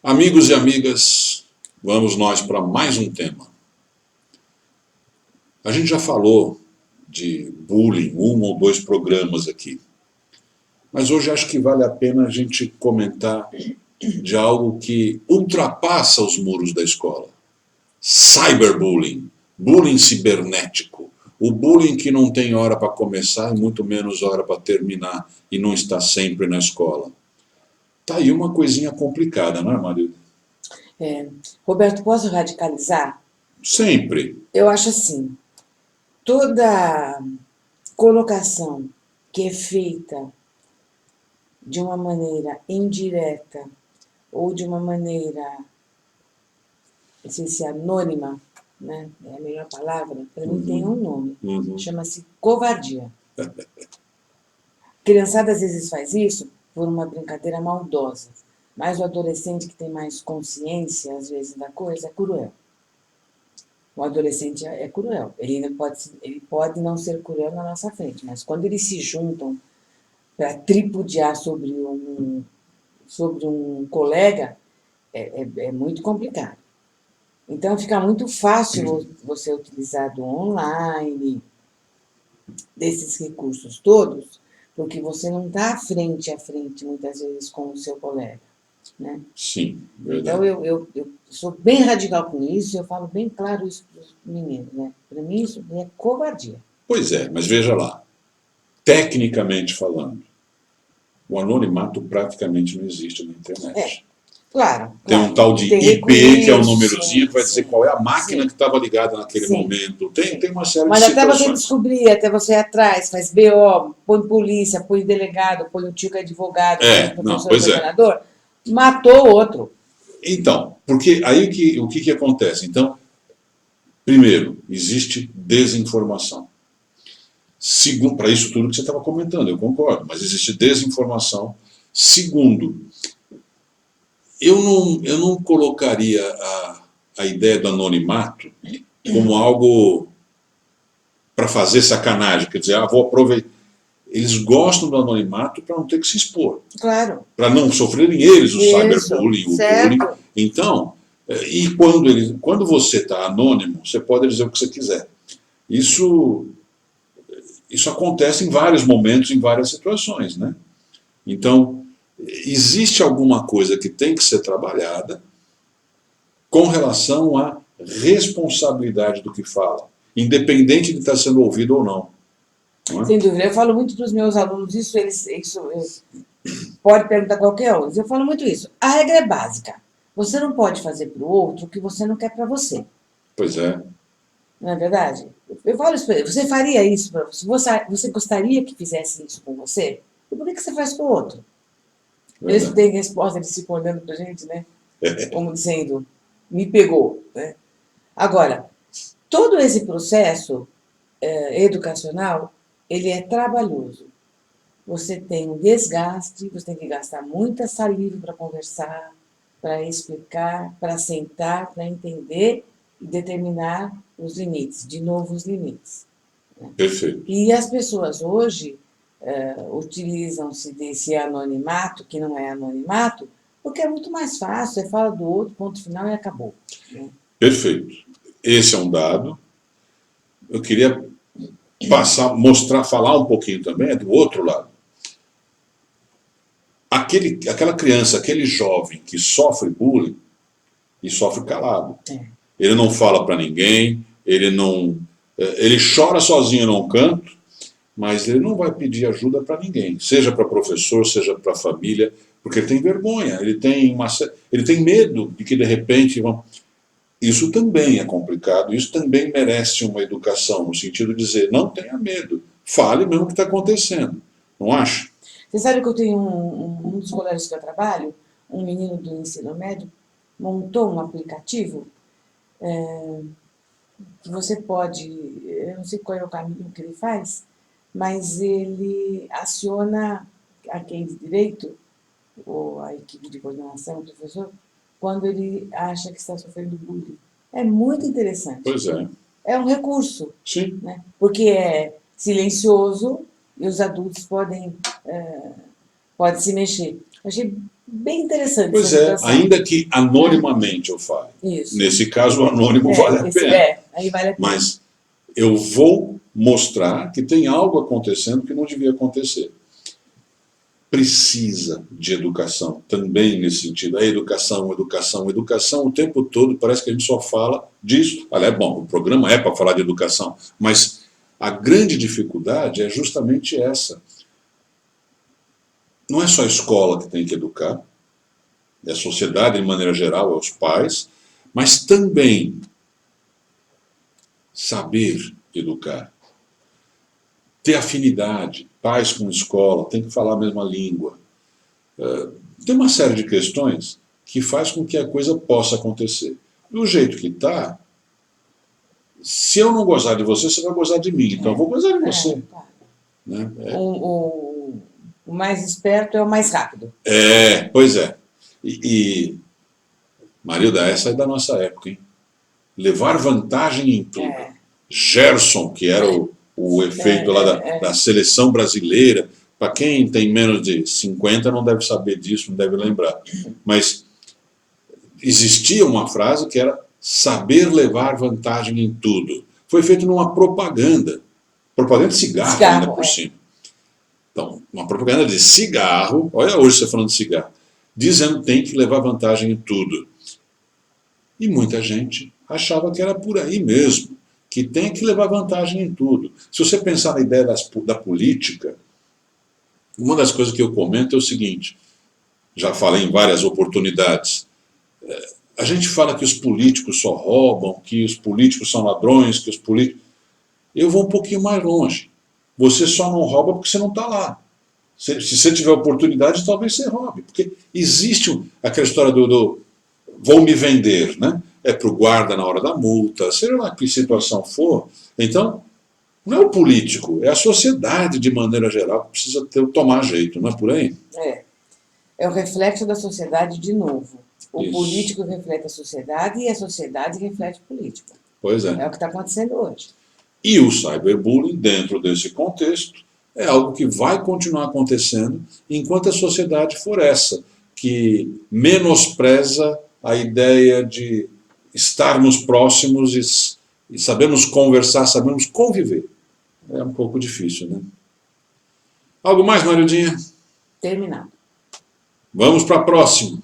Amigos e amigas, vamos nós para mais um tema. A gente já falou de bullying, um ou dois programas aqui. Mas hoje acho que vale a pena a gente comentar de algo que ultrapassa os muros da escola. Cyberbullying, bullying cibernético. O bullying que não tem hora para começar e muito menos hora para terminar e não está sempre na escola. Tá aí uma coisinha complicada, não é, Marilda? Roberto, posso radicalizar? Sempre. Eu acho assim, toda colocação que é feita de uma maneira indireta ou de uma maneira, não sei se anônima, né? É a melhor palavra, para mim tem um nome, chama-se covardia. A criançada às vezes faz isso por uma brincadeira maldosa, mas o adolescente que tem mais consciência, às vezes, da coisa, é cruel. O adolescente é cruel. Ele pode não ser cruel na nossa frente, mas quando eles se juntam para tripudiar sobre um colega, é muito complicado. Então, fica muito fácil você utilizar do online, desses recursos todos, porque você não está frente a frente, muitas vezes, com o seu colega. Né? Sim, verdade. Então, eu sou bem radical com isso, eu falo bem claro isso para os meninos. Né? Para mim, isso é covardia. Pois é, mas veja lá. Tecnicamente falando, o anonimato praticamente não existe na internet. Claro. Tem um tal de IP, que é o númerozinho, que vai dizer qual é a máquina que estava ligada naquele momento. Tem uma série de situações. Mas até você descobrir, até você ir atrás, faz BO, põe polícia, põe delegado, põe o tio que é advogado, põe o professor governador, matou o outro. Então, porque aí o que acontece? Então, primeiro, existe desinformação. Segundo, para isso tudo que você estava comentando, eu concordo, mas existe desinformação. Segundo, eu não colocaria a ideia do anonimato como algo para fazer sacanagem, quer dizer, vou aproveitar. Eles gostam do anonimato para não ter que se expor. Claro. Para não sofrerem eles o cyberbullying, o bullying. Então, e quando você está anônimo, você pode dizer o que você quiser. Isso acontece em vários momentos, em várias situações, né? Então, existe alguma coisa que tem que ser trabalhada com relação à responsabilidade do que fala, independente de estar sendo ouvido ou não. Não é? Sem dúvida. Eu falo muito para os meus alunos isso, pode perguntar qualquer um. Eu falo muito isso. A regra é básica. Você não pode fazer para o outro o que você não quer para você. Pois é. Não é verdade? Eu falo isso para ele. Você faria isso para você? Você gostaria que fizesse isso com você? E por que você faz com o outro? Verdade. Eles têm resposta, eles ficam olhando para a gente, né? Como dizendo, me pegou. Né? Agora, todo esse processo educacional, ele é trabalhoso. Você tem um desgaste, você tem que gastar muita saliva para conversar, para explicar, para sentar, para entender e determinar os limites, de novo os limites. Né? Perfeito. E as pessoas hoje utilizam-se desse anonimato, que não é anonimato, porque é muito mais fácil, você fala do outro, ponto final e acabou. Né? Perfeito. Esse é um dado. Eu queria falar um pouquinho também do outro lado. Aquela criança, aquele jovem que sofre bullying, e sofre calado. Ele não fala para ninguém, ele chora sozinho num canto, mas ele não vai pedir ajuda para ninguém, seja para professor, seja para família, porque ele tem vergonha, ele tem medo de que de repente vão... Isso também é complicado, isso também merece uma educação, no sentido de dizer, não tenha medo, fale mesmo o que está acontecendo, não acha? Você sabe que eu tenho um dos colégios que eu trabalho, um menino do ensino médio, montou um aplicativo que você pode, eu não sei qual é o caminho que ele faz, mas ele aciona a quem de direito, ou a equipe de coordenação, o professor, quando ele acha que está sofrendo bullying. É muito interessante. Pois é. É um recurso. Sim. Né? Porque é silencioso e os adultos podem se mexer. Achei bem interessante Pois essa é, situação. ainda que anonimamente eu fale. Isso. Nesse caso, o anônimo vale a pena. Aí vale a pena. Mas eu vou mostrar que tem algo acontecendo que não devia acontecer. Precisa de educação, também nesse sentido. É educação, educação, educação o tempo todo, parece que a gente só fala disso. Aliás, bom, o programa é para falar de educação, mas a grande dificuldade é justamente essa. Não é só a escola que tem que educar, é a sociedade de maneira geral, é os pais, mas também saber educar, ter afinidade, pais com escola, tem que falar a mesma língua. Tem uma série de questões que faz com que a coisa possa acontecer. Do jeito que está, se eu não gozar de você, você vai gozar de mim, então eu vou gozar de você. Tá. Né? O mais esperto é o mais rápido. Pois é. Marilda, essa é da nossa época, hein? Levar vantagem em tudo. Gerson, que era o efeito lá da seleção brasileira, para quem tem menos de 50 não deve saber disso, não deve lembrar. Mas existia uma frase que era saber levar vantagem em tudo. Foi feito numa propaganda de cigarro ainda por cima. Então, uma propaganda de cigarro, olha hoje você falando de cigarro, dizendo que tem que levar vantagem em tudo. E muita gente achava que era por aí mesmo, que tem que levar vantagem em tudo. Se você pensar na ideia da política, uma das coisas que eu comento é o seguinte, já falei em várias oportunidades, a gente fala que os políticos só roubam, que os políticos são ladrões, que os políticos... Eu vou um pouquinho mais longe. Você só não rouba porque você não está lá. Se você tiver oportunidade, talvez você roube. Porque existe aquela história do vou me vender, né? É para o guarda na hora da multa, seja lá que situação for. Então, não é o político, é a sociedade de maneira geral que precisa tomar jeito, não é por aí? É o reflexo da sociedade de novo. O Isso. político reflete a sociedade e a sociedade reflete o político. Pois é. É o que está acontecendo hoje. E o cyberbullying, dentro desse contexto, é algo que vai continuar acontecendo enquanto a sociedade for essa, que menospreza a ideia de estarmos próximos e sabemos conversar, sabemos conviver. É um pouco difícil, né? Algo mais, Marildinha? Terminado. Vamos para a próxima.